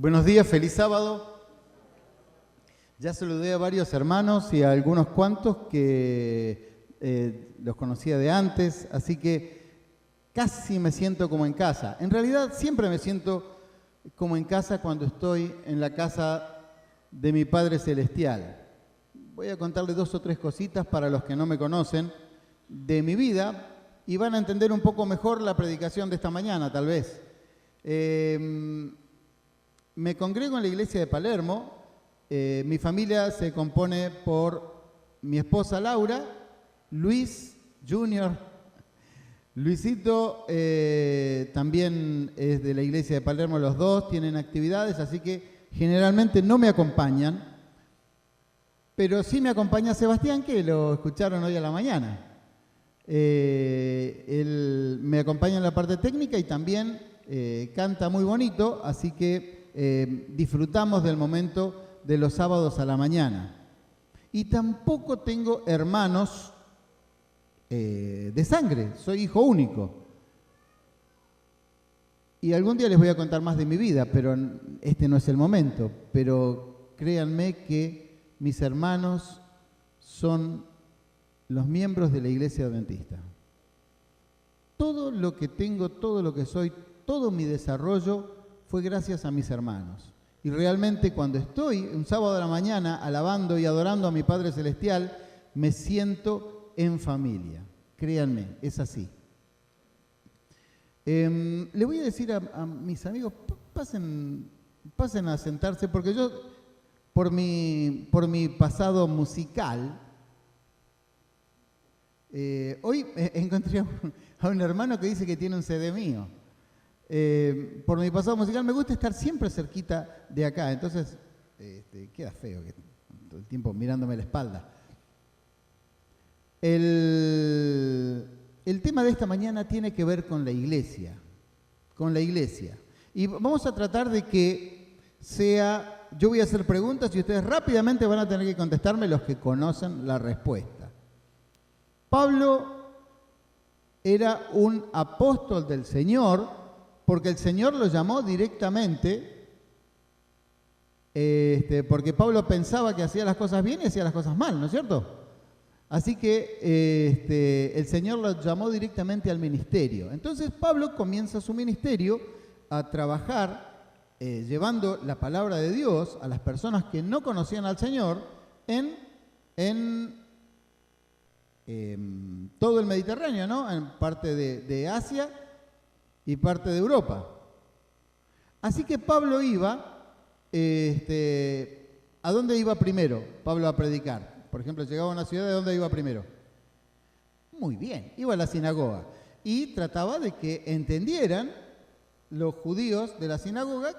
Buenos días, feliz sábado. Ya saludé a varios hermanos y a algunos cuantos que los conocía de antes, así que casi me siento como en casa. En realidad siempre me siento como en casa cuando estoy en la casa de mi Padre Celestial. Voy a contarles 2 o 3 cositas para los que no me conocen de mi vida y van a entender un poco mejor la predicación de esta mañana, tal vez. Me congrego en la iglesia de Palermo. Mi familia se compone por mi esposa Laura, Luis Junior, Luisito también es de la iglesia de Palermo, los dos tienen actividades, así que generalmente no me acompañan, pero sí me acompaña Sebastián, que lo escucharon hoy a la mañana. Él me acompaña en la parte técnica y también canta muy bonito, así que disfrutamos del momento de los sábados a la mañana. Y tampoco tengo hermanos de sangre, soy hijo único. Y algún día les voy a contar más de mi vida, pero este no es el momento. Pero créanme que mis hermanos son los miembros de la iglesia adventista. Todo lo que tengo, todo lo que soy, todo mi desarrollo fue gracias a mis hermanos. Y realmente cuando estoy un sábado a la mañana alabando y adorando a mi Padre Celestial, me siento en familia. Créanme, es así. Le voy a decir a mis amigos, pasen a sentarse, porque yo, por mi pasado musical, hoy encontré a un hermano que dice que tiene un CD mío. Por mi pasado musical me gusta estar siempre cerquita de acá, entonces queda feo que todo el tiempo mirándome la espalda. El tema de esta mañana tiene que ver con la iglesia, y vamos a tratar de que sea, yo voy a hacer preguntas y ustedes rápidamente van a tener que contestarme los que conocen la respuesta. Pablo era un apóstol del Señor, porque el Señor lo llamó directamente, porque Pablo pensaba que hacía las cosas bien y hacía las cosas mal, ¿no es cierto? Así que el Señor lo llamó directamente al ministerio. Entonces Pablo comienza su ministerio a trabajar llevando la palabra de Dios a las personas que no conocían al Señor en todo el Mediterráneo, ¿no? En parte de Asia y parte de Europa. Así que Pablo iba, ¿a dónde iba primero Pablo a predicar? Por ejemplo, llegaba a una ciudad, ¿de dónde iba primero? Muy bien, iba a la sinagoga y trataba de que entendieran los judíos de la sinagoga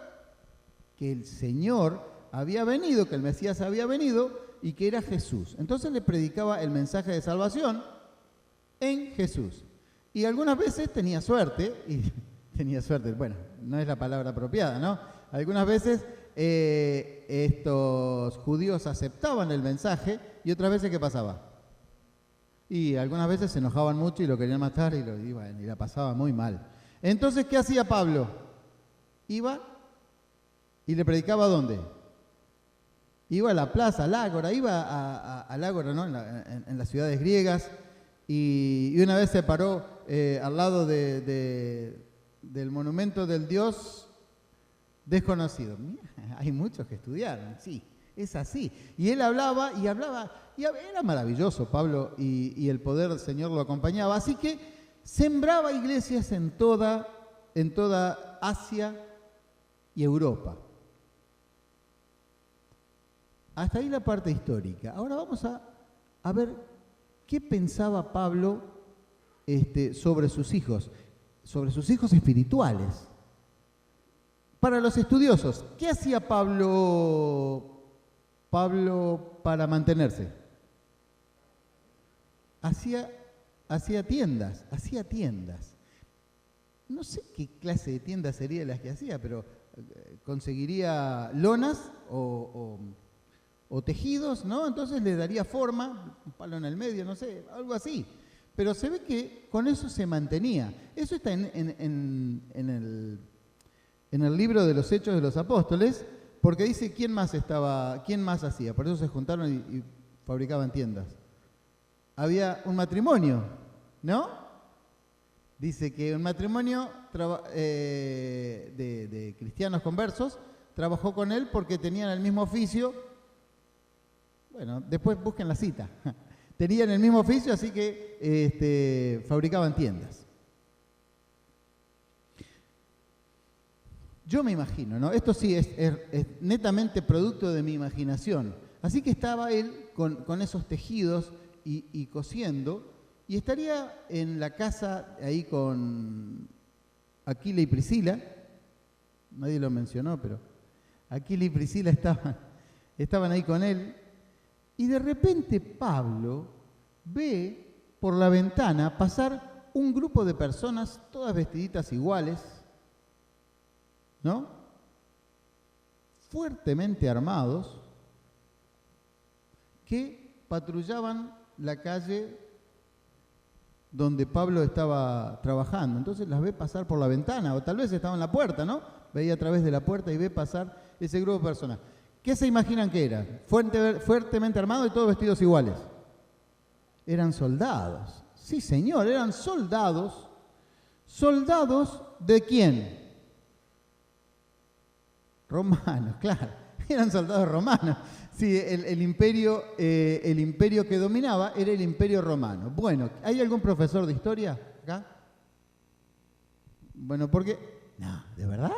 que el Señor había venido, que el Mesías había venido y que era Jesús. Entonces le predicaba el mensaje de salvación en Jesús. Y algunas veces tenía suerte, bueno, no es la palabra apropiada, ¿no? Algunas veces estos judíos aceptaban el mensaje y otras veces, ¿qué pasaba? Y algunas veces se enojaban mucho y lo querían matar y la pasaba muy mal. Entonces, ¿qué hacía Pablo? Iba y le predicaba ¿a dónde? Iba a la plaza, al ágora, iba al ágora, ¿no? En las ciudades griegas. Y una vez se paró al lado del monumento del Dios desconocido. Mira, hay muchos que estudiaron, sí, es así. Y él hablaba, y era maravilloso Pablo, y el poder del Señor lo acompañaba. Así que sembraba iglesias en toda Asia y Europa. Hasta ahí la parte histórica. Ahora vamos a ver qué pensaba Pablo sobre sus hijos espirituales. Para los estudiosos, ¿qué hacía Pablo para mantenerse? Hacía tiendas. No sé qué clase de tiendas serían las que hacía, pero conseguiría lonas o tejidos, ¿no? Entonces le daría forma, un palo en el medio, no sé, algo así. Pero se ve que con eso se mantenía. Eso está en en el libro de los Hechos de los Apóstoles, porque dice quién más hacía. Por eso se juntaron y fabricaban tiendas. Había un matrimonio, ¿no? Dice que un matrimonio de cristianos conversos trabajó con él porque tenían el mismo oficio. Bueno, después busquen la cita. Tenían el mismo oficio, así que fabricaban tiendas. Yo me imagino, ¿no? Esto sí es netamente producto de mi imaginación. Así que estaba él con esos tejidos y cosiendo, y estaría en la casa ahí con Aquila y Priscila. Nadie lo mencionó, pero Aquila y Priscila estaban ahí con él. Y de repente Pablo ve por la ventana pasar un grupo de personas, todas vestiditas iguales, ¿no? Fuertemente armados, que patrullaban la calle donde Pablo estaba trabajando. Entonces las ve pasar por la ventana, o tal vez estaba en la puerta, ¿no? Veía a través de la puerta y ve pasar ese grupo de personas. ¿Qué se imaginan que era? Fuertemente armados y todos vestidos iguales. Eran soldados. Sí, señor, eran soldados. ¿Soldados de quién? Romanos, claro. Eran soldados romanos. Sí, el imperio que dominaba era el imperio romano. Bueno, ¿hay algún profesor de historia acá? Bueno, ¿por qué? No, ¿de verdad?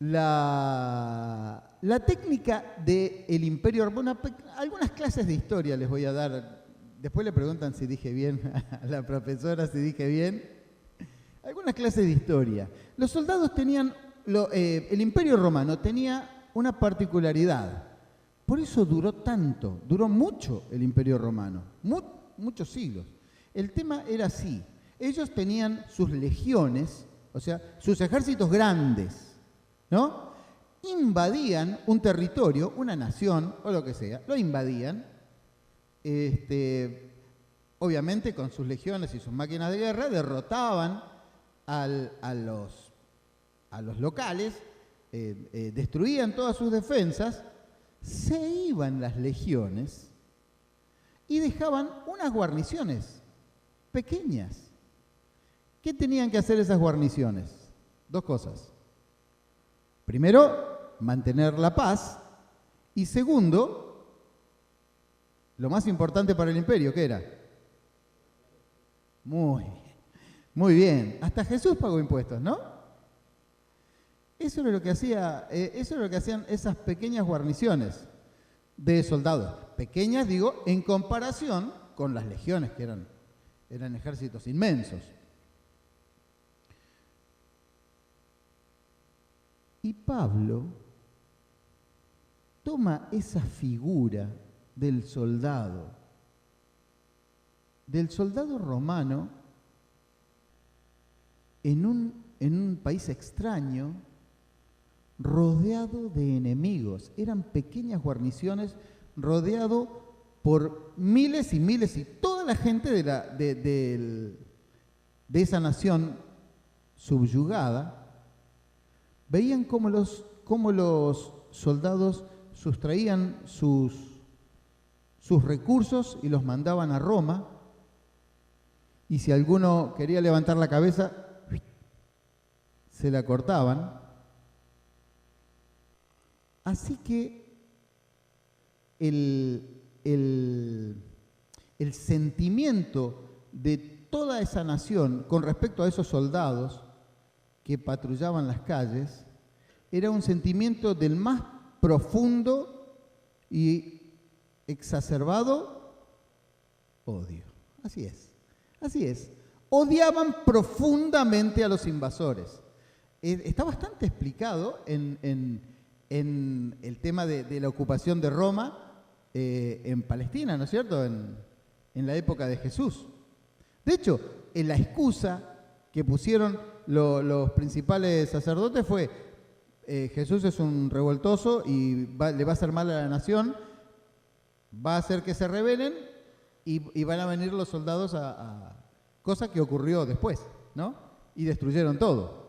La técnica del imperio romano, algunas clases de historia les voy a dar. Después le preguntan si dije bien a la profesora, si dije bien. Algunas clases de historia. Los soldados tenían, el imperio romano tenía una particularidad. Por eso duró tanto, duró mucho el imperio romano, muchos siglos. El tema era así. Ellos tenían sus legiones, o sea, sus ejércitos grandes, ¿no? Invadían un territorio, una nación o lo que sea, lo invadían, obviamente con sus legiones y sus máquinas de guerra, derrotaban a los locales, destruían todas sus defensas, se iban las legiones y dejaban unas guarniciones pequeñas. ¿Qué tenían que hacer esas guarniciones? Dos cosas. Primero, mantener la paz, y segundo, lo más importante para el imperio, ¿qué era? Muy bien. Hasta Jesús pagó impuestos, ¿no? Eso era lo que hacían esas pequeñas guarniciones de soldados. Pequeñas, digo, en comparación con las legiones, que eran ejércitos inmensos. Y Pablo toma esa figura del soldado romano en un país extraño, rodeado de enemigos. Eran pequeñas guarniciones, rodeado por miles y miles, y toda la gente de esa nación subyugada. Veían cómo los soldados sustraían sus recursos y los mandaban a Roma, y si alguno quería levantar la cabeza, se la cortaban. Así que el sentimiento de toda esa nación con respecto a esos soldados que patrullaban las calles era un sentimiento del más profundo y exacerbado odio. Así es. Odiaban profundamente a los invasores. Está bastante explicado en el tema de la ocupación de Roma en Palestina, ¿no es cierto?, en la época de Jesús. De hecho, en la excusa que pusieron los principales sacerdotes fue: Jesús es un revoltoso y le va a hacer mal a la nación, va a hacer que se rebelen y van a venir los soldados cosa que ocurrió después, ¿no? y destruyeron todo.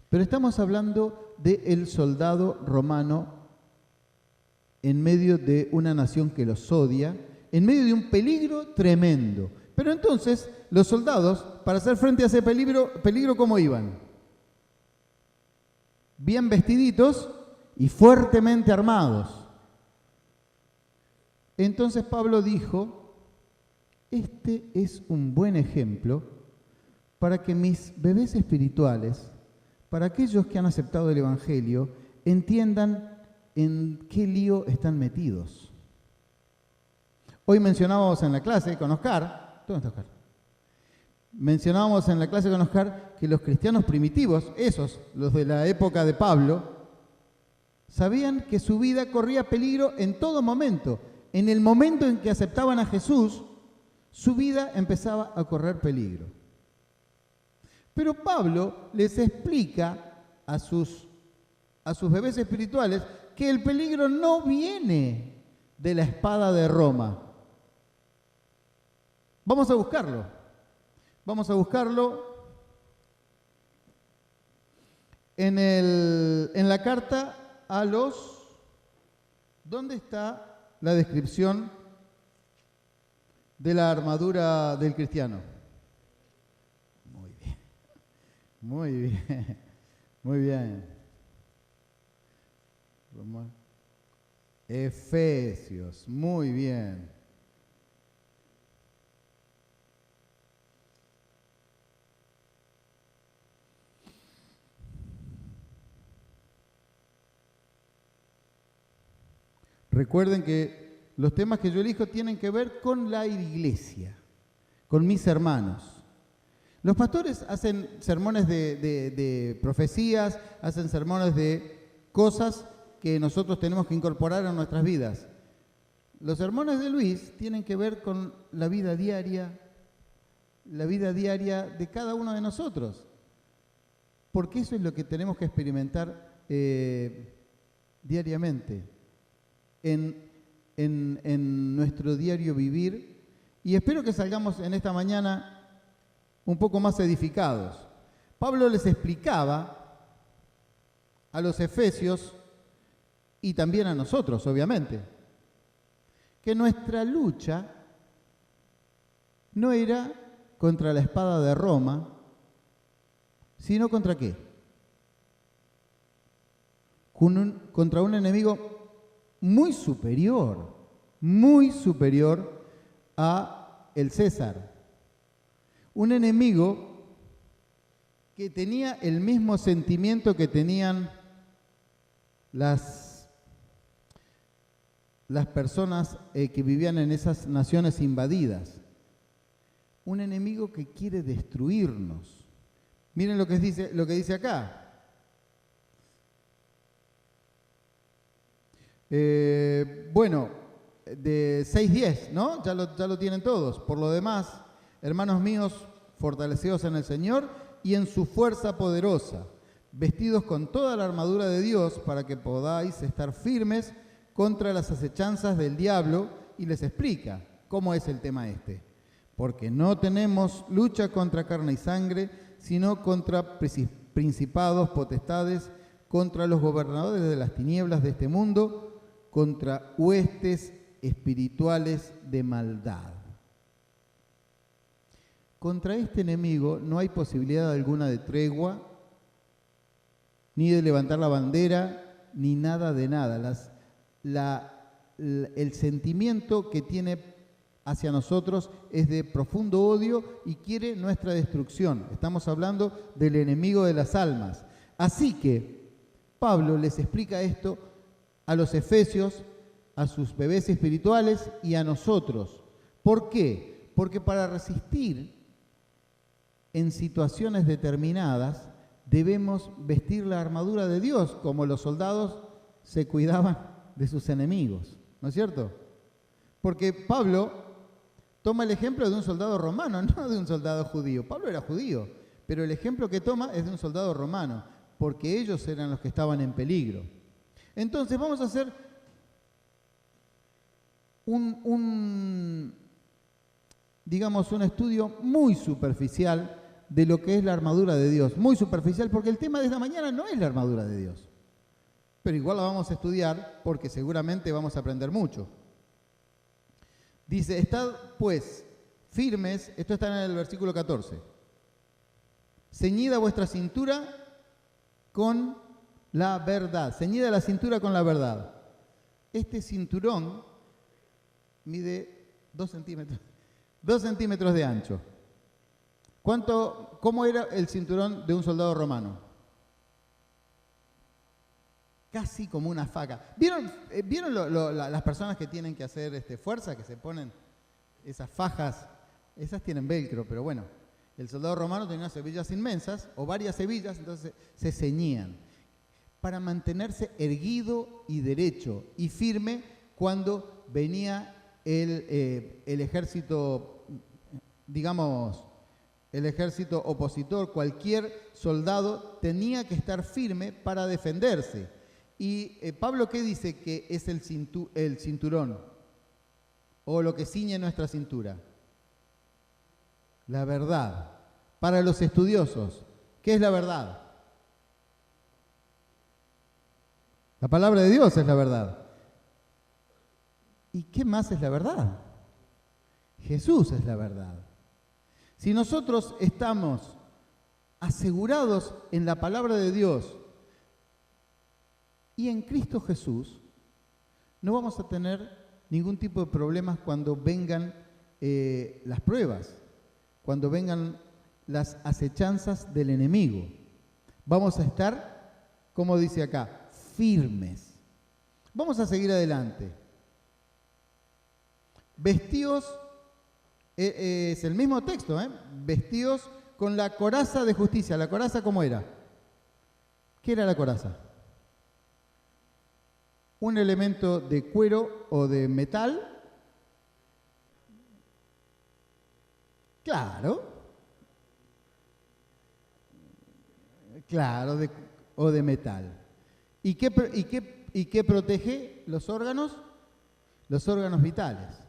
Pero estamos hablando del soldado romano en medio de una nación que los odia, en medio de un peligro tremendo. Pero entonces los soldados, para hacer frente a ese peligro, ¿cómo iban? Bien vestiditos y fuertemente armados. Entonces Pablo dijo, este es un buen ejemplo para que mis bebés espirituales, para aquellos que han aceptado el Evangelio, entiendan en qué lío están metidos. Hoy mencionábamos en la clase con Oscar, ¿dónde está Oscar? Mencionábamos en la clase con Oscar que los cristianos primitivos, esos, los de la época de Pablo, sabían que su vida corría peligro en todo momento. En el momento en que aceptaban a Jesús, su vida empezaba a correr peligro. Pero Pablo les explica a sus bebés espirituales que el peligro no viene de la espada de Roma. Vamos a buscarlo. Vamos a buscarlo en la carta a los... ¿Dónde está la descripción de la armadura del cristiano? Muy bien. Muy bien. Muy bien. Efesios. Muy bien. Recuerden que los temas que yo elijo tienen que ver con la iglesia, con mis hermanos. Los pastores hacen sermones de profecías, hacen sermones de cosas que nosotros tenemos que incorporar a nuestras vidas. Los sermones de Luis tienen que ver con la vida diaria de cada uno de nosotros, porque eso es lo que tenemos que experimentar diariamente. En nuestro diario vivir, y espero que salgamos en esta mañana un poco más edificados. Pablo les explicaba a los efesios y también a nosotros, obviamente, que nuestra lucha no era contra la espada de Roma, sino contra ¿qué? Contra un enemigo muy superior a el César. Un enemigo que tenía el mismo sentimiento que tenían las personas que vivían en esas naciones invadidas. Un enemigo que quiere destruirnos. Miren lo que dice acá. Bueno, de 6:10, ¿no? Ya lo tienen todos. Por lo demás, hermanos míos, fortaleceos en el Señor y en su fuerza poderosa, vestidos con toda la armadura de Dios para que podáis estar firmes contra las acechanzas del diablo, y les explica cómo es el tema este. Porque no tenemos lucha contra carne y sangre, sino contra principados, potestades, contra los gobernadores de las tinieblas de este mundo, contra huestes espirituales de maldad. Contra este enemigo no hay posibilidad alguna de tregua, ni de levantar la bandera, ni nada de nada. El sentimiento que tiene hacia nosotros es de profundo odio y quiere nuestra destrucción. Estamos hablando del enemigo de las almas. Así que Pablo les explica esto a los efesios, a sus bebés espirituales y a nosotros. ¿Por qué? Porque para resistir en situaciones determinadas debemos vestir la armadura de Dios, como los soldados se cuidaban de sus enemigos, ¿no es cierto? Porque Pablo toma el ejemplo de un soldado romano, no de un soldado judío. Pablo era judío, pero el ejemplo que toma es de un soldado romano, porque ellos eran los que estaban en peligro. Entonces vamos a hacer un estudio muy superficial de lo que es la armadura de Dios. Muy superficial, porque el tema de esta mañana no es la armadura de Dios. Pero igual la vamos a estudiar porque seguramente vamos a aprender mucho. Dice, estad pues firmes, esto está en el versículo 14. Ceñida vuestra cintura con la verdad. Ceñida la cintura con la verdad. Este cinturón mide 2 centímetros. 2 centímetros de ancho. ¿Cómo era el cinturón de un soldado romano? Casi como una faca. ¿Vieron las personas que tienen que hacer fuerza, que se ponen esas fajas? Esas tienen velcro, pero bueno. El soldado romano tenía unas hebillas inmensas, o varias hebillas, entonces se ceñían para mantenerse erguido y derecho y firme cuando venía el ejército, digamos, el ejército opositor. Cualquier soldado tenía que estar firme para defenderse. Y Pablo, ¿qué dice que es el cinturón? O lo que ciñe nuestra cintura. La verdad. Para los estudiosos, ¿qué es la verdad? La palabra de Dios es la verdad. ¿Y qué más es la verdad? Jesús es la verdad. Si nosotros estamos asegurados en la palabra de Dios y en Cristo Jesús, no vamos a tener ningún tipo de problemas cuando vengan las pruebas, cuando vengan las acechanzas del enemigo. Vamos a estar, como dice acá, firmes. Vamos a seguir adelante. Vestíos, es el mismo texto, vestíos con la coraza de justicia. ¿La coraza cómo era? ¿Qué era la coraza? Un elemento de cuero o de metal. Claro, o de metal. ¿Y qué protege los órganos? Los órganos vitales.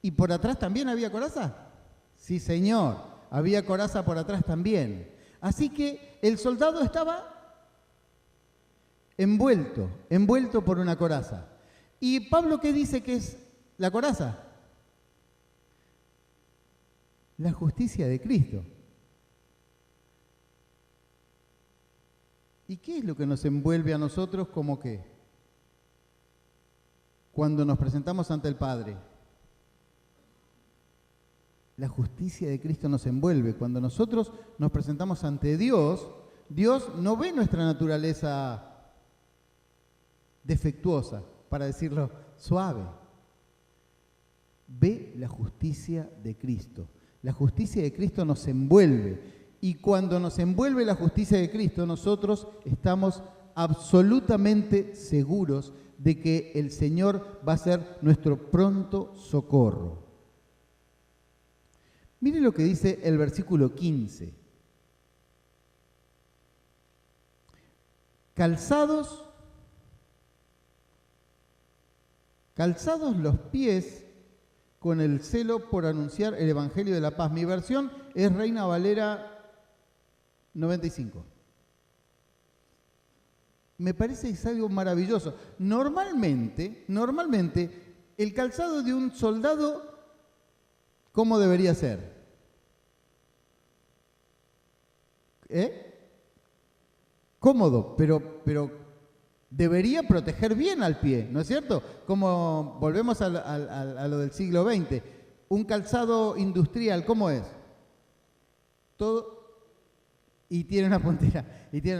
¿Y por atrás también había coraza? Sí, señor, había coraza por atrás también. Así que el soldado estaba envuelto por una coraza. ¿Y Pablo qué dice que es la coraza? La justicia de Cristo. ¿Y qué es lo que nos envuelve a nosotros como qué? Cuando nos presentamos ante el Padre. La justicia de Cristo nos envuelve. Cuando nosotros nos presentamos ante Dios, Dios no ve nuestra naturaleza defectuosa, para decirlo suave. Ve la justicia de Cristo. La justicia de Cristo nos envuelve. Y cuando nos envuelve la justicia de Cristo, nosotros estamos absolutamente seguros de que el Señor va a ser nuestro pronto socorro. Mire lo que dice el versículo 15. Calzados los pies con el celo por anunciar el Evangelio de la paz. Mi versión es Reina Valera 95. Me parece que es algo maravilloso. Normalmente, el calzado de un soldado, ¿cómo debería ser? Cómodo, pero debería proteger bien al pie, ¿no es cierto? Como volvemos a lo del siglo XX. Un calzado industrial, ¿cómo es? Todo, y tiene una puntera,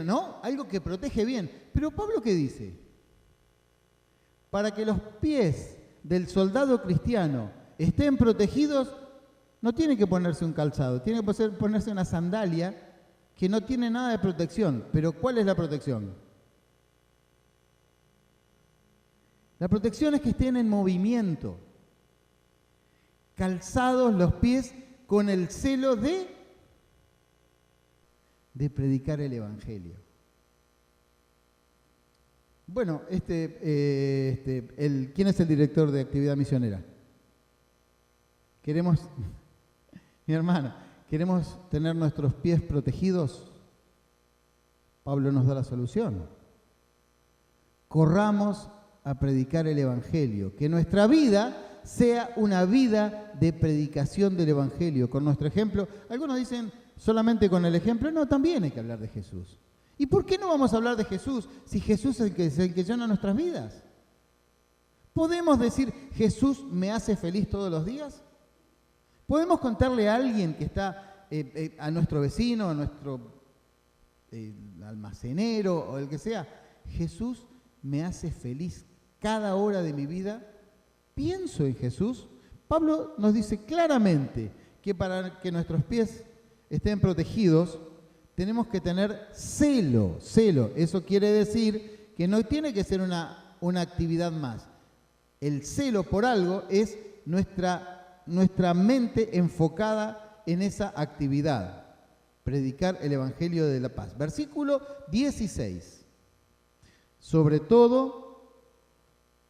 ¿no? Algo que protege bien. Pero Pablo, ¿qué dice? Para que los pies del soldado cristiano estén protegidos, no tiene que ponerse un calzado, tiene que ponerse una sandalia que no tiene nada de protección. Pero ¿cuál es la protección? La protección es que estén en movimiento, calzados los pies con el celo de predicar el Evangelio. Bueno, ¿quién es el director de actividad misionera? Queremos Mi hermana, ¿queremos tener nuestros pies protegidos? Pablo nos da la solución. Corramos a predicar el Evangelio, que nuestra vida sea una vida de predicación del Evangelio, con nuestro ejemplo. Algunos dicen solamente con el ejemplo, no, también hay que hablar de Jesús. ¿Y por qué no vamos a hablar de Jesús si Jesús es el que llena nuestras vidas? ¿Podemos decir, Jesús me hace feliz todos los días? ¿Podemos contarle a alguien que está, a nuestro vecino, a nuestro almacenero o el que sea, Jesús me hace feliz cada hora de mi vida? Pienso en Jesús. Pablo nos dice claramente que para que nuestros pies estén protegidos, tenemos que tener celo. Eso quiere decir que no tiene que ser una actividad más. El celo por algo es nuestra mente enfocada en esa actividad. Predicar el Evangelio de la paz. Versículo 16. Sobre todo,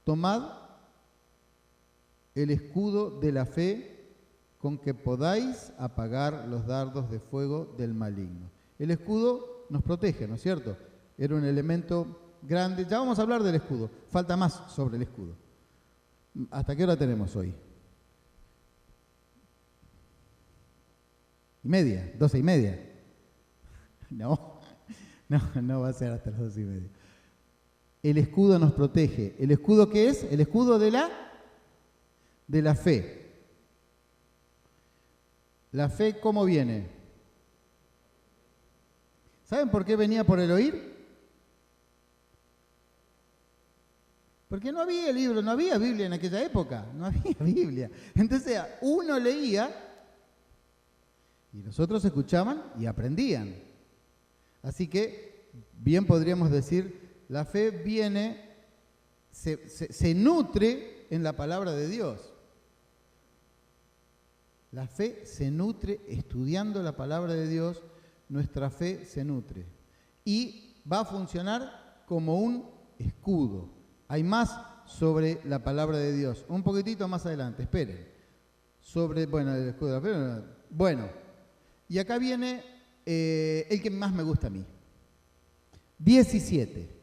tomad el escudo de la fe con que podáis apagar los dardos de fuego del maligno. El escudo nos protege, ¿no es cierto? Era un elemento grande. Ya vamos a hablar del escudo. Falta más sobre el escudo. ¿Hasta qué hora tenemos hoy? 1:30, 12:30. No va a ser hasta las 12:30. El escudo nos protege. ¿El escudo qué es? El escudo de la fe. ¿La fe cómo viene? ¿Saben por qué venía por el oír? Porque no había libro, no había Biblia en aquella época, no había Biblia. Entonces uno leía y los otros escuchaban y aprendían. Así que bien podríamos decir, la fe viene, se nutre en la palabra de Dios. La fe se nutre estudiando la palabra de Dios, nuestra fe se nutre. Y va a funcionar como un escudo. Hay más sobre la palabra de Dios. Un poquitito más adelante, esperen. El escudo de la fe. Bueno, y acá viene el que más me gusta a mí. 17.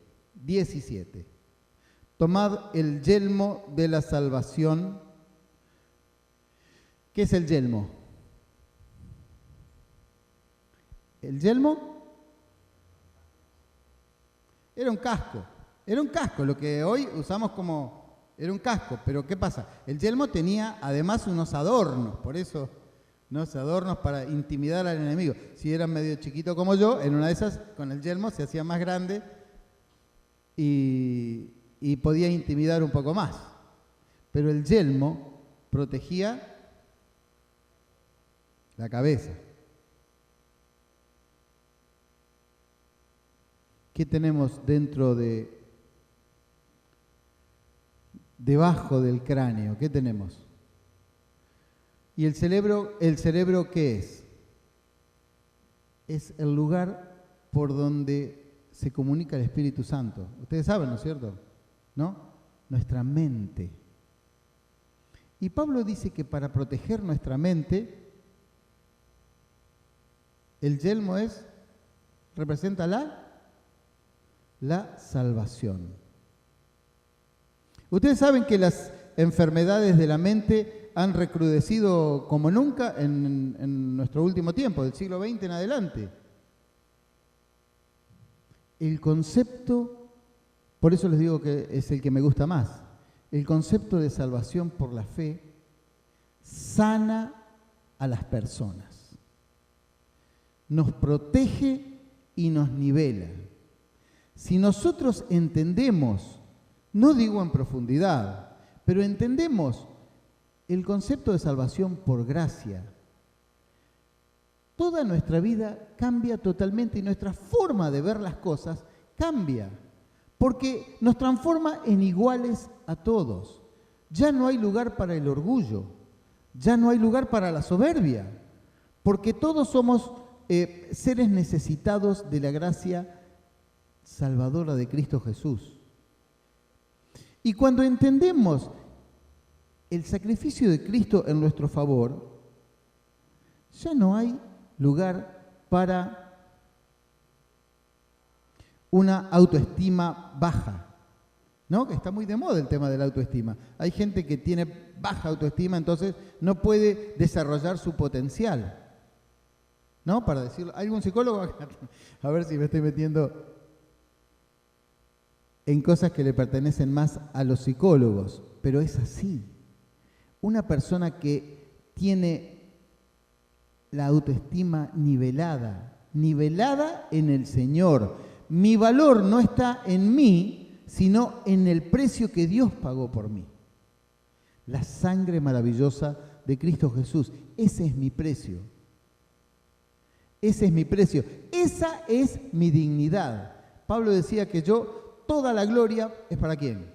Tomad el yelmo de la salvación. ¿Qué es el yelmo? El yelmo era un casco. Era un casco, lo que hoy usamos era un casco. Pero ¿qué pasa? El yelmo tenía además unos adornos, por eso, unos adornos para intimidar al enemigo. Si eran medio chiquito como yo, en una de esas, con el yelmo se hacía más grande y podía intimidar un poco más. Pero el yelmo protegía la cabeza. ¿Qué tenemos debajo del cráneo? ¿Qué tenemos? ¿Y el cerebro qué es? Es el lugar por donde se comunica el Espíritu Santo. Ustedes saben, ¿no es cierto? ¿No? Nuestra mente. Y Pablo dice que para proteger nuestra mente, el yelmo representa la salvación. Ustedes saben que las enfermedades de la mente han recrudecido como nunca en nuestro último tiempo, del siglo XX en adelante. El concepto, por eso les digo que es el que me gusta más, el concepto de salvación por la fe sana a las personas, nos protege y nos nivela. Si nosotros entendemos, no digo en profundidad, pero entendemos el concepto de salvación por gracia, toda nuestra vida cambia totalmente y nuestra forma de ver las cosas cambia, porque nos transforma en iguales a todos. Ya no hay lugar para el orgullo, ya no hay lugar para la soberbia, porque todos somos seres necesitados de la gracia salvadora de Cristo Jesús. Y cuando entendemos el sacrificio de Cristo en nuestro favor, ya no hay lugar para una autoestima baja, ¿no? Que está muy de moda el tema de la autoestima. Hay gente que tiene baja autoestima, entonces no puede desarrollar su potencial, ¿no? Para decirlo, ¿hay algún psicólogo? A ver si me estoy metiendo en cosas que le pertenecen más a los psicólogos, pero es así. Una persona que tiene la autoestima nivelada en el Señor. Mi valor no está en mí, sino en el precio que Dios pagó por mí. La sangre maravillosa de Cristo Jesús. Ese es mi precio. Ese es mi precio. Esa es mi dignidad. Pablo decía que toda la gloria es para ¿quién?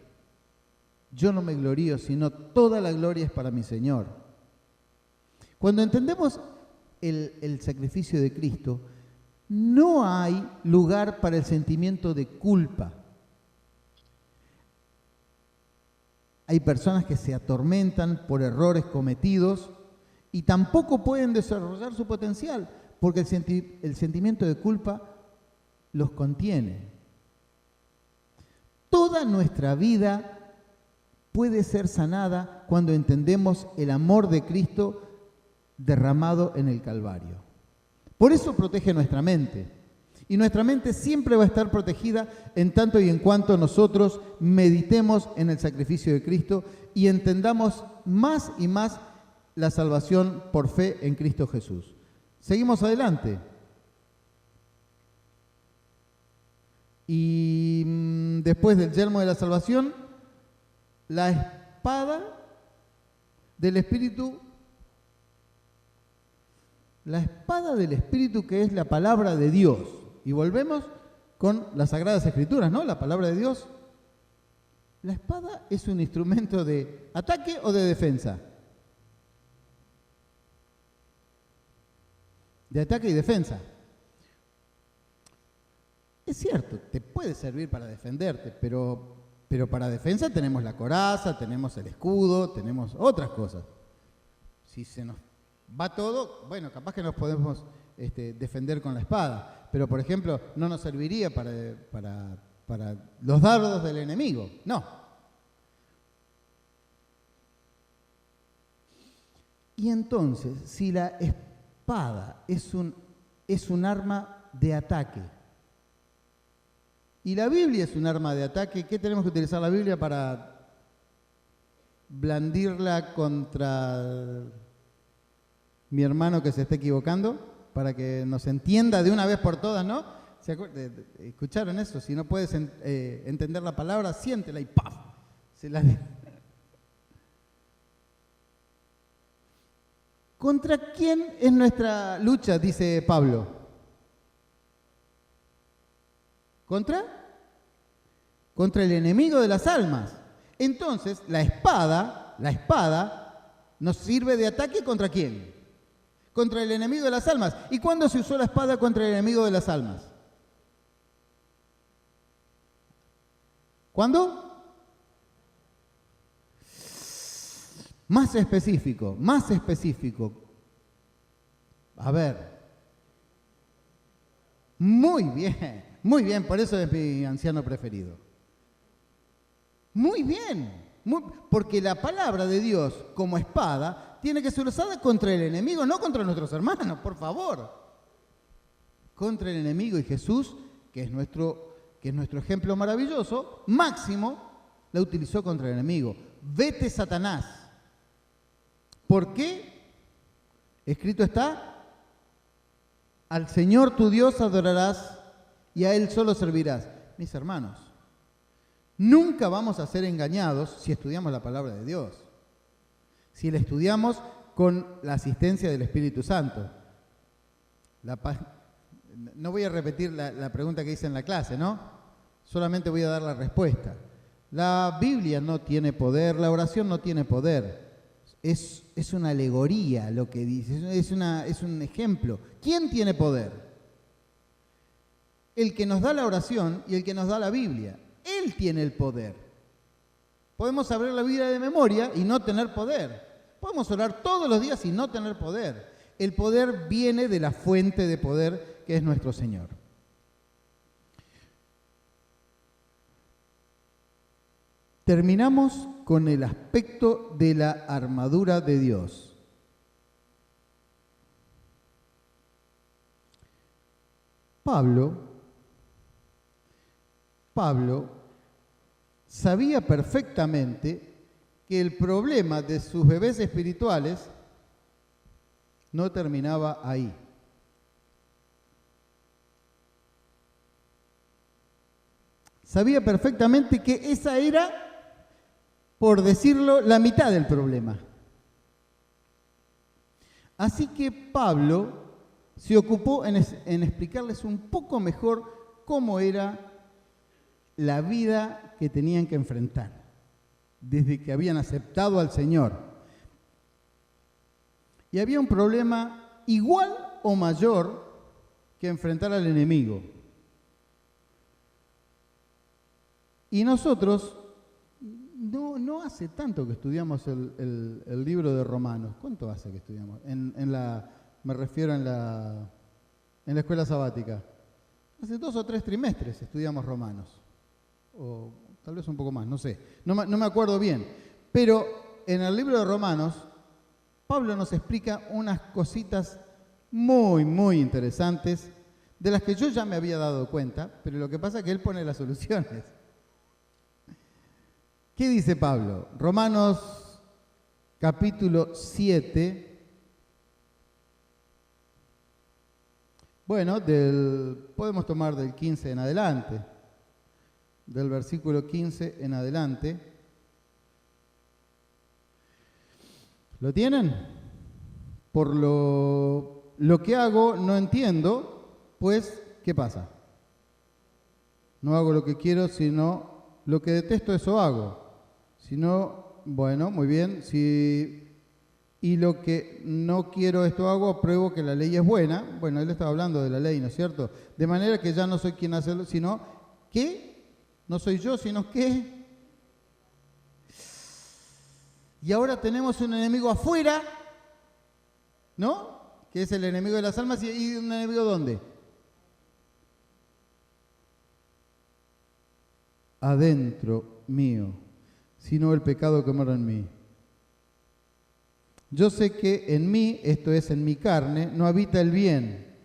Yo no me glorío, sino toda la gloria es para mi Señor. Cuando entendemos el sacrificio de Cristo, no hay lugar para el sentimiento de culpa. Hay personas que se atormentan por errores cometidos y tampoco pueden desarrollar su potencial porque el sentimiento de culpa los contiene. Toda nuestra vida puede ser sanada cuando entendemos el amor de Cristo derramado en el Calvario. Por eso protege nuestra mente. Y nuestra mente siempre va a estar protegida en tanto y en cuanto nosotros meditemos en el sacrificio de Cristo y entendamos más y más la salvación por fe en Cristo Jesús. Seguimos adelante. Y después del yelmo de la salvación, la espada del Espíritu, que es la palabra de Dios. Y volvemos con las Sagradas Escrituras, ¿no? La palabra de Dios. ¿La espada es un instrumento de ataque o de defensa? De ataque y defensa. Es cierto, te puede servir para defenderte, pero para defensa tenemos la coraza, tenemos el escudo, tenemos otras cosas. Si se nos va todo, bueno, capaz que nos podemos defender con la espada, pero por ejemplo, no nos serviría para los dardos del enemigo, no. Y entonces, si la espada es un arma de ataque, y la Biblia es un arma de ataque, ¿qué tenemos que utilizar la Biblia para blandirla contra mi hermano que se está equivocando? Para que nos entienda de una vez por todas, ¿no? ¿Escucharon eso? Si no puedes entender la palabra, siéntela y ¡paf! ¿Contra quién es nuestra lucha? Dice Pablo. Contra el enemigo de las almas. Entonces, la espada nos sirve de ataque ¿contra quién? Contra el enemigo de las almas. ¿Y cuándo se usó la espada contra el enemigo de las almas? ¿Cuándo? Más específico. A ver. Muy bien, por eso es mi anciano preferido. Muy bien, porque la palabra de Dios como espada tiene que ser usada contra el enemigo, no contra nuestros hermanos, por favor. Contra el enemigo, y Jesús, que es nuestro ejemplo maravilloso, máximo, la utilizó contra el enemigo. Vete, Satanás. ¿Por qué? Escrito está: al Señor tu Dios adorarás y a Él solo servirás. Mis hermanos, nunca vamos a ser engañados si estudiamos la palabra de Dios, si la estudiamos con la asistencia del Espíritu Santo. No voy a repetir la pregunta que hice en la clase, ¿no? Solamente voy a dar la respuesta. La Biblia no tiene poder, la oración no tiene poder. Es una alegoría lo que dice, es un ejemplo. ¿Quién tiene poder? El que nos da la oración y el que nos da la Biblia. Él tiene el poder. Podemos saber la Biblia de memoria y no tener poder. Podemos orar todos los días y no tener poder. el poder viene de la fuente de poder que es nuestro Señor. Terminamos con el aspecto de la armadura de Dios. Pablo sabía perfectamente que el problema de sus bebés espirituales no terminaba ahí. Sabía perfectamente que esa era, por decirlo, la mitad del problema. Así que Pablo se ocupó en explicarles un poco mejor cómo era la vida que tenían que enfrentar desde que habían aceptado al Señor. Y había un problema igual o mayor que enfrentar al enemigo. Y nosotros, no hace tanto que estudiamos el libro de Romanos. ¿Cuánto hace que estudiamos? Me refiero en la escuela sabática. Hace 2 o 3 trimestres estudiamos Romanos. O tal vez un poco más, no sé. No me acuerdo bien. Pero en el libro de Romanos, Pablo nos explica unas cositas muy, muy interesantes, de las que yo ya me había dado cuenta, pero lo que pasa es que él pone las soluciones. ¿Qué dice Pablo? Romanos capítulo 7. Bueno, podemos tomar del 15 en adelante, del versículo 15 en adelante. ¿Lo tienen? Por lo que hago no entiendo, pues, ¿qué pasa? No hago lo que quiero, sino lo que detesto, eso hago. Si no, bueno, muy bien, y lo que no quiero esto hago, apruebo que la ley es buena. Bueno, él estaba hablando de la ley, ¿no es cierto? De manera que ya no soy quien hace, sino que no soy yo, sino que. Y ahora tenemos un enemigo afuera, ¿no? Que es el enemigo de las almas. ¿Y un enemigo dónde? Adentro mío, sino el pecado que mora en mí. Yo sé que en mí, esto es en mi carne, no habita el bien,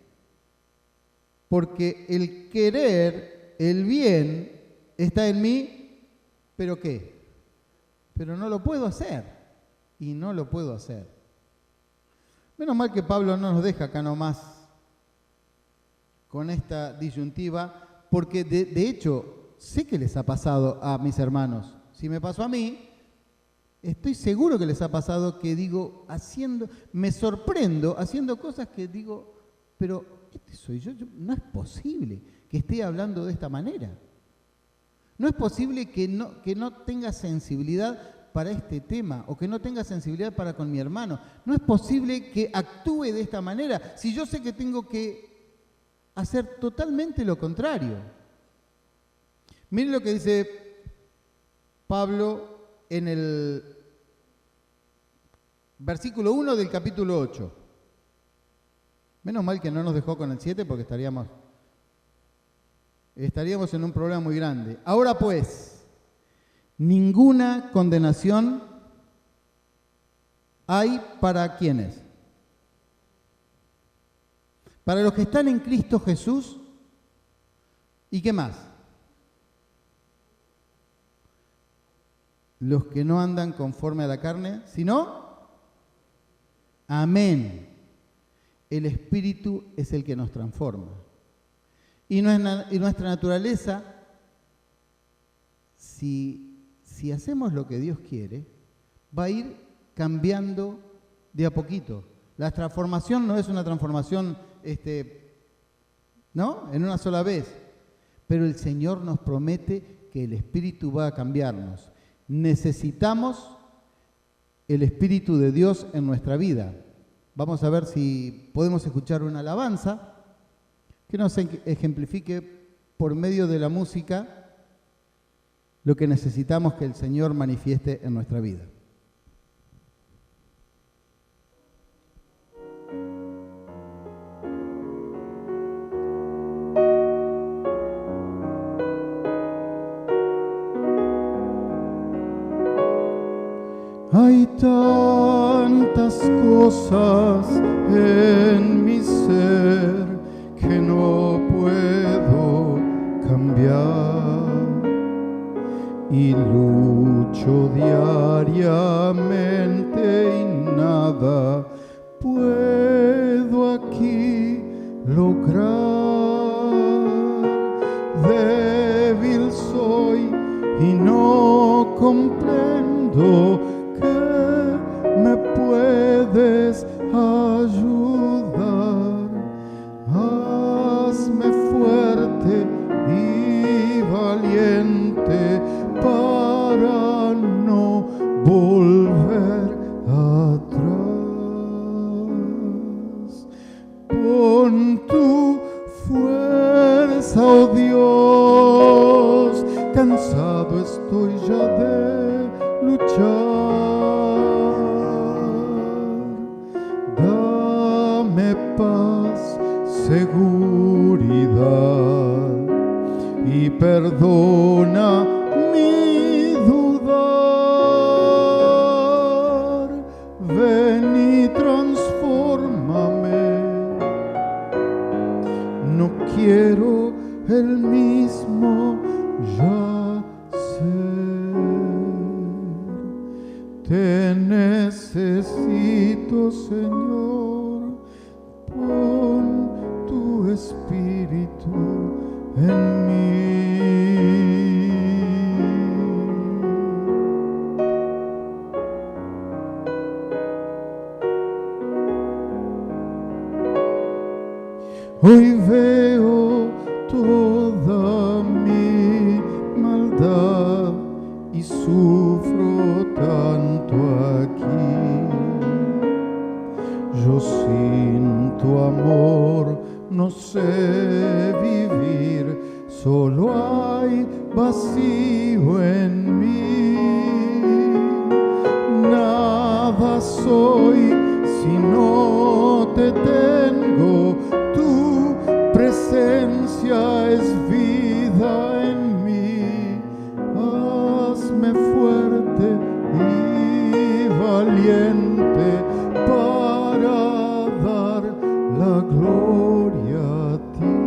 porque el querer, el bien, está en mí, ¿pero qué? Pero no lo puedo hacer, y no lo puedo hacer. Menos mal que Pablo no nos deja acá nomás con esta disyuntiva, porque de hecho, sé que les ha pasado a mis hermanos. Si me pasó a mí, estoy seguro que les ha pasado que digo, me sorprendo haciendo cosas que digo, pero este soy yo, no es posible que esté hablando de esta manera. No es posible que no tenga sensibilidad para este tema o que no tenga sensibilidad para con mi hermano. No es posible que actúe de esta manera si yo sé que tengo que hacer totalmente lo contrario. Miren lo que dice Pablo en el versículo 1 del capítulo 8. Menos mal que no nos dejó con el 7 porque estaríamos en un problema muy grande. Ahora pues, ninguna condenación hay para ¿quiénes? Para los que están en Cristo Jesús. ¿Y qué más? Los que no andan conforme a la carne, sino, amén. El Espíritu es el que nos transforma. Y nuestra naturaleza, si hacemos lo que Dios quiere, va a ir cambiando de a poquito. La transformación no es una transformación, ¿no? En una sola vez. Pero el Señor nos promete que el Espíritu va a cambiarnos. Necesitamos el Espíritu de Dios en nuestra vida. Vamos a ver si podemos escuchar una alabanza que nos ejemplifique por medio de la música lo que necesitamos que el Señor manifieste en nuestra vida. Hay tantas cosas en mi ser que no puedo cambiar y lucho diariamente y nada puedo aquí lograr. Débil soy y no comprendo que me puedes ayudar. Hazme fuerte y valiente para no volver atrás. Pon tu fuerza, oh Dios, cansado estoy ya de luchar. Dame paz, seguridad y perdona mi dudar. Ven y transfórmame. No quiero el mismo ya ser. Te necesito, Señor. Pon tu espíritu en mí. Hoy veo toda mi maldad y sufro tanto aquí. Yo sin tu amor no sé vivir, solo hay vacío en mí. Nada soy si no te tengo, tu presencia es vida en mí. Hazme fuerte y valiente para dar la gloria a ti.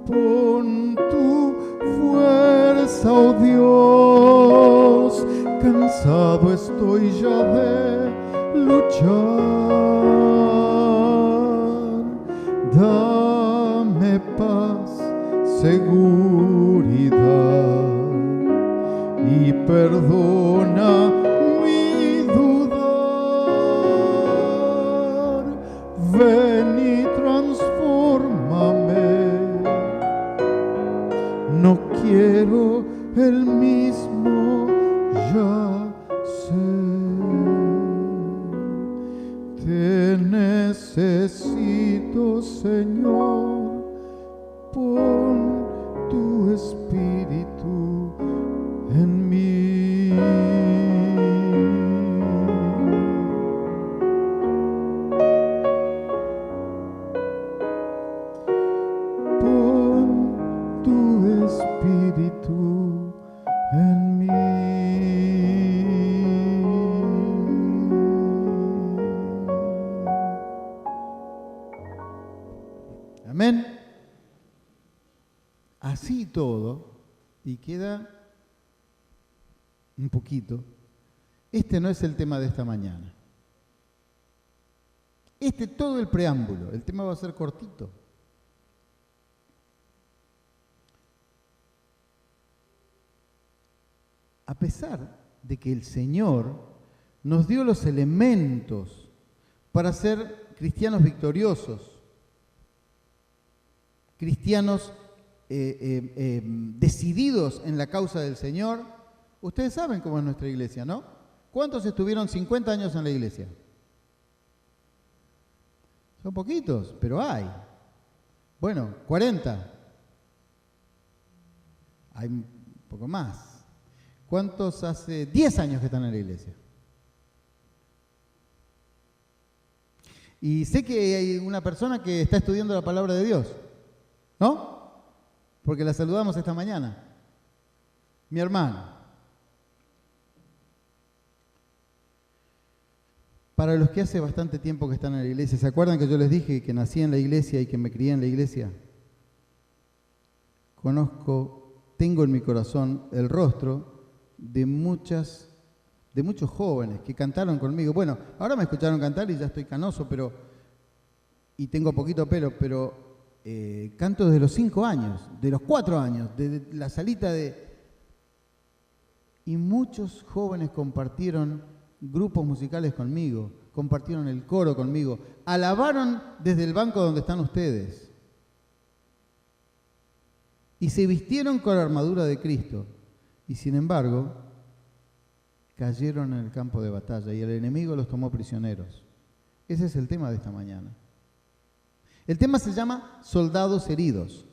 Pon tu fuerza, oh Dios, cansado estoy ya de luchar. Dame paz, seguridad y perdona mi dudar. Ven y transfórmame. No quiero el mismo ya ser. Te necesito, Señor. Pon tu espíritu en mí. Pon tu espíritu en mí. Amén. Así todo, y queda un poquito, este no es el tema de esta mañana. Todo el preámbulo, el tema va a ser cortito. A pesar de que el Señor nos dio los elementos para ser cristianos victoriosos, cristianos decididos en la causa del Señor. Ustedes saben cómo es nuestra iglesia, ¿no? ¿Cuántos estuvieron 50 años en la iglesia? Son poquitos, pero hay. Bueno, 40. Hay un poco más. ¿Cuántos hace 10 años que están en la iglesia? Y sé que hay una persona que está estudiando la palabra de Dios, ¿no? Porque la saludamos esta mañana. Mi hermano. para los que hace bastante tiempo que están en la iglesia, ¿se acuerdan que yo les dije que nací en la iglesia y que me crié en la iglesia? Tengo en mi corazón el rostro de muchos jóvenes que cantaron conmigo. Bueno, ahora me escucharon cantar y ya estoy canoso, y tengo poquito pelo, pero canto desde los 5 años, de los 4 años, de la salita de... Y muchos jóvenes compartieron grupos musicales conmigo, compartieron el coro conmigo, alabaron desde el banco donde están ustedes. Y se vistieron con la armadura de Cristo. Y sin embargo, cayeron en el campo de batalla y el enemigo los tomó prisioneros. Ese es el tema de esta mañana. El tema se llama soldados heridos,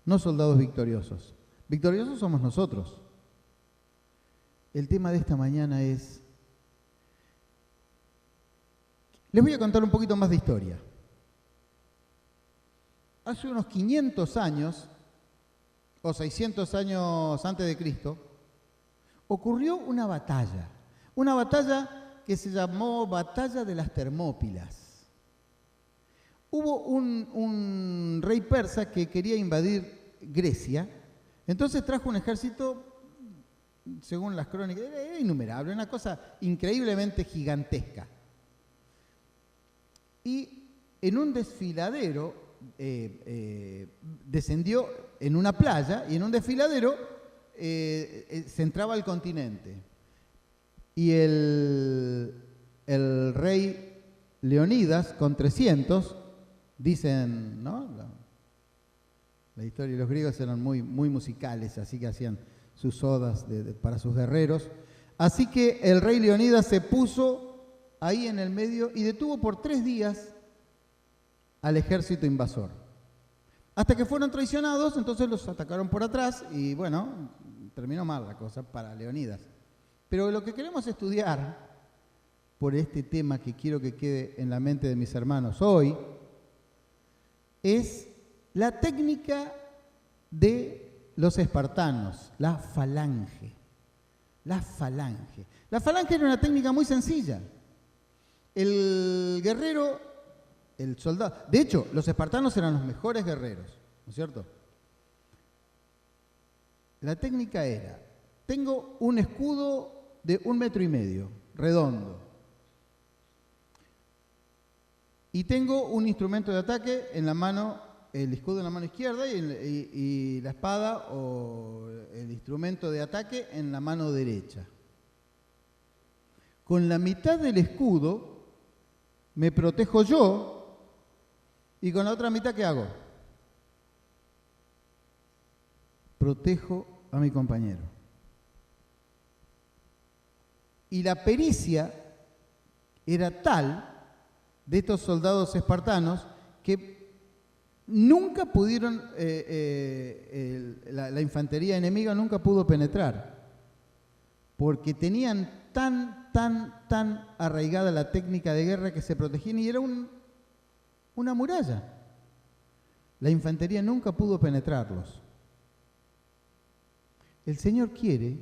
no soldados victoriosos. Victoriosos somos nosotros. El tema de esta mañana es... Les voy a contar un poquito más de historia. Hace unos 500 años, o 600 años antes de Cristo, ocurrió una batalla que se llamó Batalla de las Termópilas. Hubo un rey persa que quería invadir Grecia, entonces trajo un ejército, según las crónicas, era innumerable, una cosa increíblemente gigantesca. Y en un desfiladero descendió en una playa y en un desfiladero se entraba al continente. Y el rey Leonidas, con 300, dicen, ¿no? La historia de los griegos eran muy, muy musicales, así que hacían sus odas para sus guerreros. Así que el rey Leonidas se puso ahí en el medio y detuvo por 3 días al ejército invasor. Hasta que fueron traicionados, entonces los atacaron por atrás y bueno, terminó mal la cosa para Leonidas. Pero lo que queremos estudiar por este tema que quiero que quede en la mente de mis hermanos hoy es la técnica de los espartanos, la falange. La falange. La falange era una técnica muy sencilla. El guerrero, el soldado... De hecho, los espartanos eran los mejores guerreros, ¿no es cierto? La técnica era, tengo un escudo de 1,5 metros, redondo, y tengo un instrumento de ataque en la mano, el escudo en la mano izquierda y la espada o el instrumento de ataque en la mano derecha. Con la mitad del escudo me protejo yo y con la otra mitad, ¿qué hago? Protejo a mi compañero. Y la pericia era tal de estos soldados espartanos que nunca pudieron, la infantería enemiga nunca pudo penetrar, porque tenían tan arraigada la técnica de guerra que se protegían y era una muralla. La infantería nunca pudo penetrarlos. El Señor quiere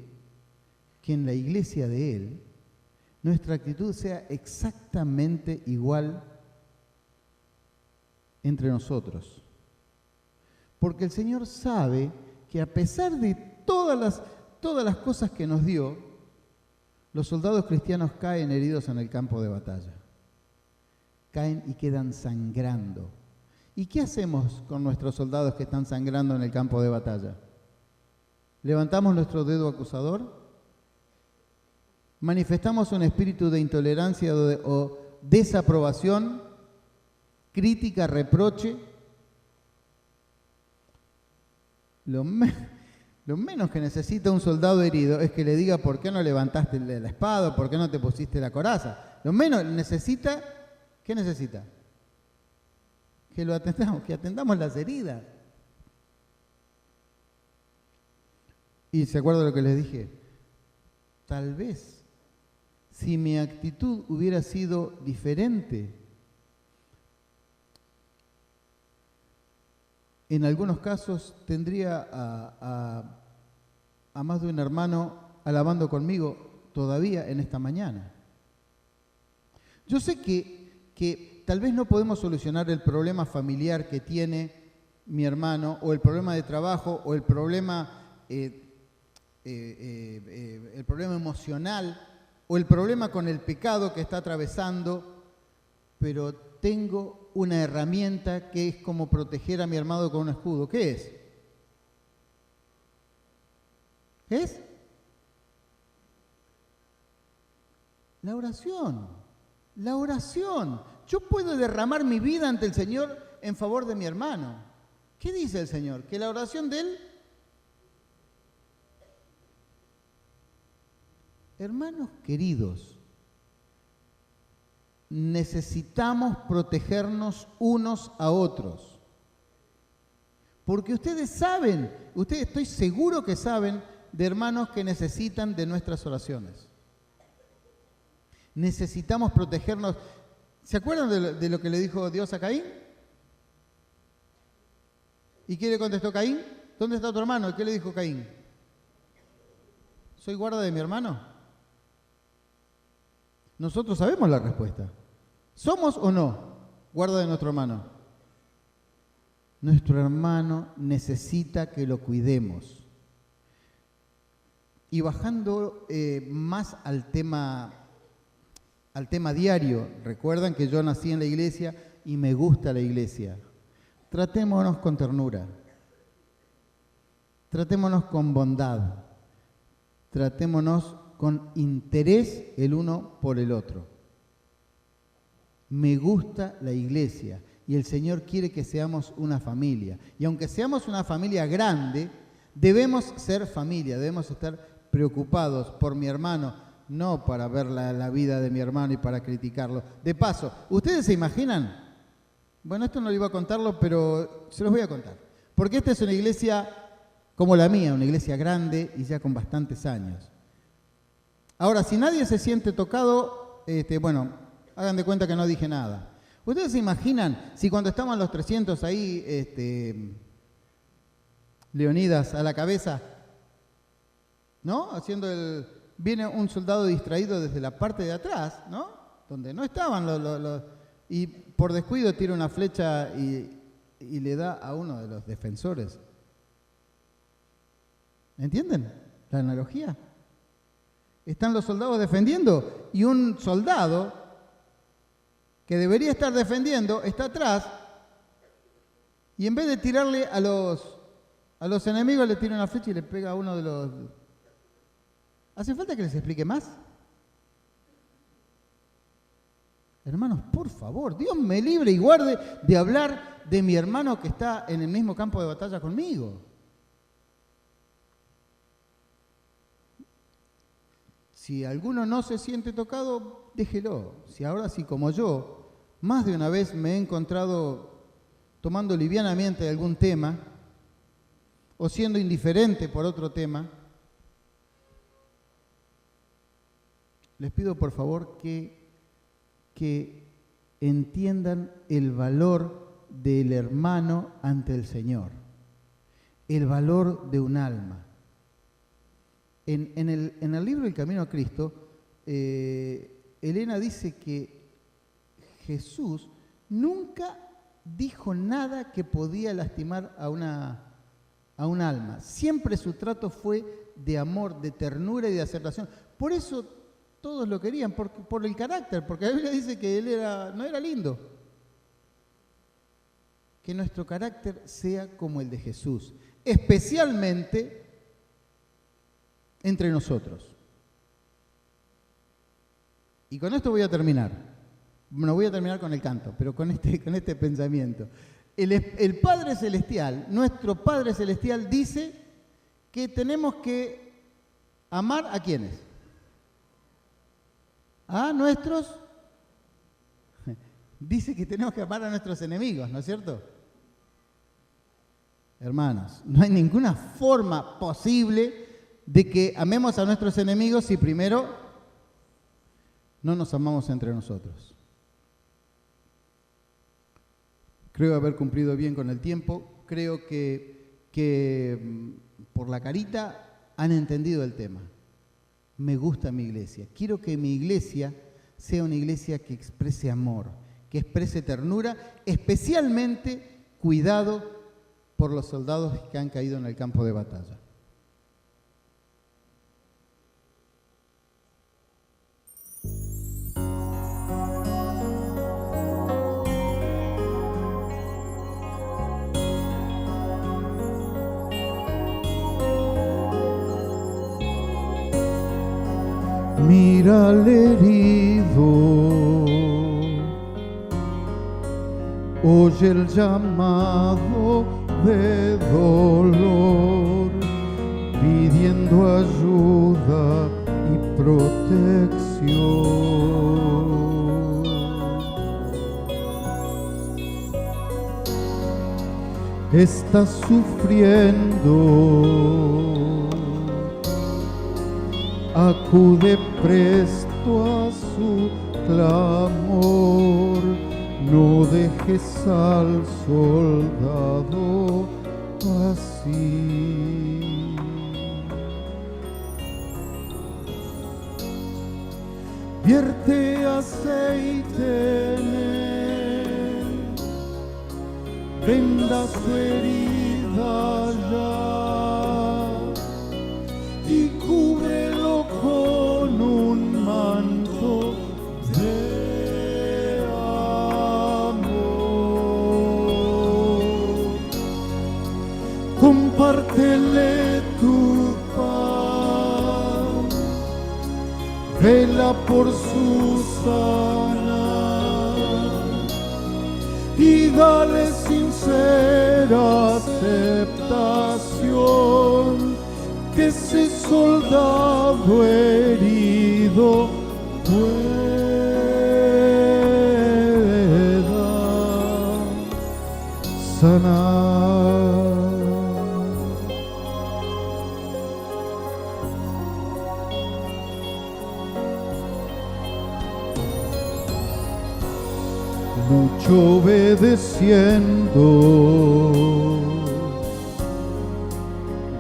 que en la iglesia de Él nuestra actitud sea exactamente igual entre nosotros. Porque el Señor sabe que a pesar de todas las cosas que nos dio, los soldados cristianos caen heridos en el campo de batalla. Caen y quedan sangrando. ¿Y qué hacemos con nuestros soldados que están sangrando en el campo de batalla? ¿Levantamos nuestro dedo acusador? ¿Manifestamos un espíritu de intolerancia o desaprobación, crítica, reproche? Lo menos que necesita un soldado herido es que le diga por qué no levantaste la espada, por qué no te pusiste la coraza. Lo menos necesita, ¿qué necesita? Que lo atendamos, que atendamos las heridas. Y se acuerda lo que les dije, tal vez si mi actitud hubiera sido diferente, en algunos casos tendría a más de un hermano alabando conmigo todavía en esta mañana. Yo sé que tal vez no podemos solucionar el problema familiar que tiene mi hermano, o el problema de trabajo, o el problema emocional, o el problema con el pecado que está atravesando, pero tengo una herramienta que es como proteger a mi hermano con un escudo. ¿Qué es? ¿Qué es? La oración. La oración. Yo puedo derramar mi vida ante el Señor en favor de mi hermano. ¿Qué dice el Señor? Que la oración de Él... Hermanos queridos, necesitamos protegernos unos a otros. Porque ustedes saben, ustedes estoy seguro que saben de hermanos que necesitan de nuestras oraciones. Necesitamos protegernos. ¿Se acuerdan de lo que le dijo Dios a Caín? ¿Y qué le contestó Caín? ¿Dónde está tu hermano? ¿Qué le dijo Caín? ¿Soy guarda de mi hermano? Nosotros sabemos la respuesta. ¿Somos o no guarda de nuestro hermano? Nuestro hermano necesita que lo cuidemos. Y bajando más al tema diario, recuerdan que yo nací en la iglesia y me gusta la iglesia. Tratémonos con ternura, tratémonos con bondad, tratémonos con interés el uno por el otro. Me gusta la iglesia y el Señor quiere que seamos una familia. Y aunque seamos una familia grande, debemos ser familia, debemos estar preocupados por mi hermano, no para ver la vida de mi hermano y para criticarlo. De paso, ¿ustedes se imaginan? Bueno, esto no lo iba a contarlo, pero se los voy a contar. Porque esta es una iglesia como la mía, una iglesia grande y ya con bastantes años. Ahora, si nadie se siente tocado, bueno, hagan de cuenta que no dije nada. ¿Ustedes se imaginan si cuando estaban los 300 ahí, Leonidas a la cabeza, ¿no? Viene un soldado distraído desde la parte de atrás, ¿no? Donde no estaban y por descuido tira una flecha y le da a uno de los defensores. ¿Entienden la analogía? Están los soldados defendiendo y un soldado que debería estar defendiendo está atrás y en vez de tirarle a los enemigos le tira una flecha y le pega a uno de los... ¿Hace falta que les explique más? Hermanos, por favor, Dios me libre y guarde de hablar de mi hermano que está en el mismo campo de batalla conmigo. Si alguno no se siente tocado, déjelo. Si ahora sí, como yo, más de una vez me he encontrado tomando livianamente algún tema o siendo indiferente por otro tema, les pido por favor que entiendan el valor del hermano ante el Señor, el valor de un alma. En el libro El Camino a Cristo, Elena dice que Jesús nunca dijo nada que podía lastimar a un alma. Siempre su trato fue de amor, de ternura y de aceptación. Por eso todos lo querían, por el carácter, porque la Biblia dice que él no era lindo. Que nuestro carácter sea como el de Jesús, especialmente entre nosotros. Y con esto voy a terminar. No voy a terminar con el canto, pero con este pensamiento. El Padre Celestial, nuestro Padre Celestial dice que tenemos que amar ¿a quiénes? A nuestros... Dice que tenemos que amar a nuestros enemigos, ¿no es cierto? Hermanos, no hay ninguna forma posible de que amemos a nuestros enemigos si primero no nos amamos entre nosotros. Creo haber cumplido bien con el tiempo. Creo que por la carita han entendido el tema. Me gusta mi iglesia. Quiero que mi iglesia sea una iglesia que exprese amor, que exprese ternura, especialmente cuidado por los soldados que han caído en el campo de batalla. Mira al herido, oye el llamado de dolor, pidiendo ayuda y protección. Estás sufriendo, acude presto a su clamor, no dejes al soldado así. Vierte aceite en él, venda su herida ya y cúbrelo con un manto de amor. Compártele tu pan, vela por su sana y dale sincera aceptación, que ese soldado herido pueda sanar. Lucho obedeciendo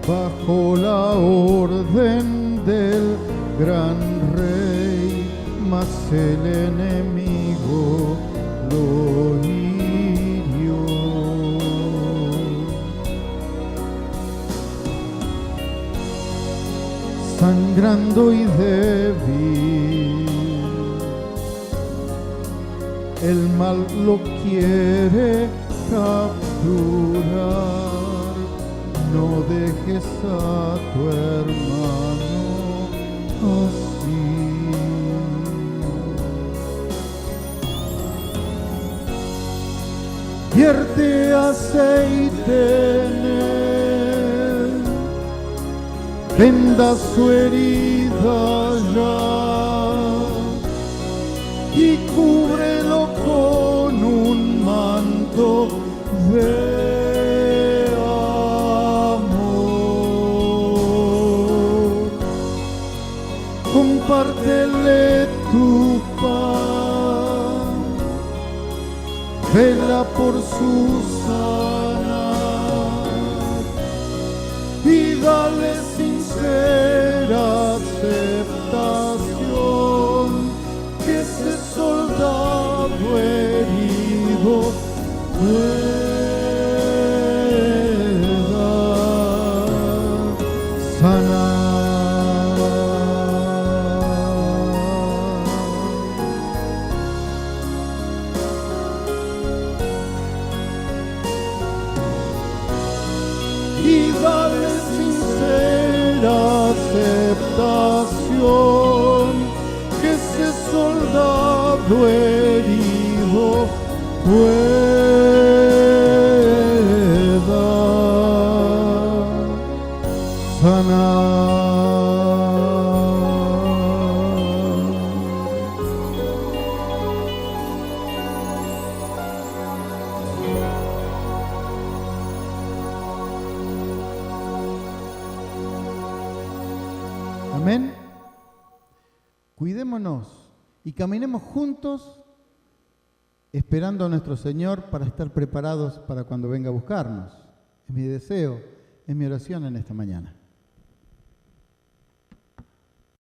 bajo la orden del gran rey, mas el enemigo lo hirió. Sangrando y débil, el mal lo quiere capturar. No dejes a tu hermano así. Vierte aceite en él, venda su herida ya y cúbrelo con un manto de compártele tu pan, vela por su sanar y dale sincera aceptación, que ese soldado herido pueda sanar. Y dale sincera aceptación, que ese soldado herido pueda sanar. Amén. Cuidémonos y caminemos juntos esperando a nuestro Señor para estar preparados para cuando venga a buscarnos. Es mi deseo, es mi oración en esta mañana.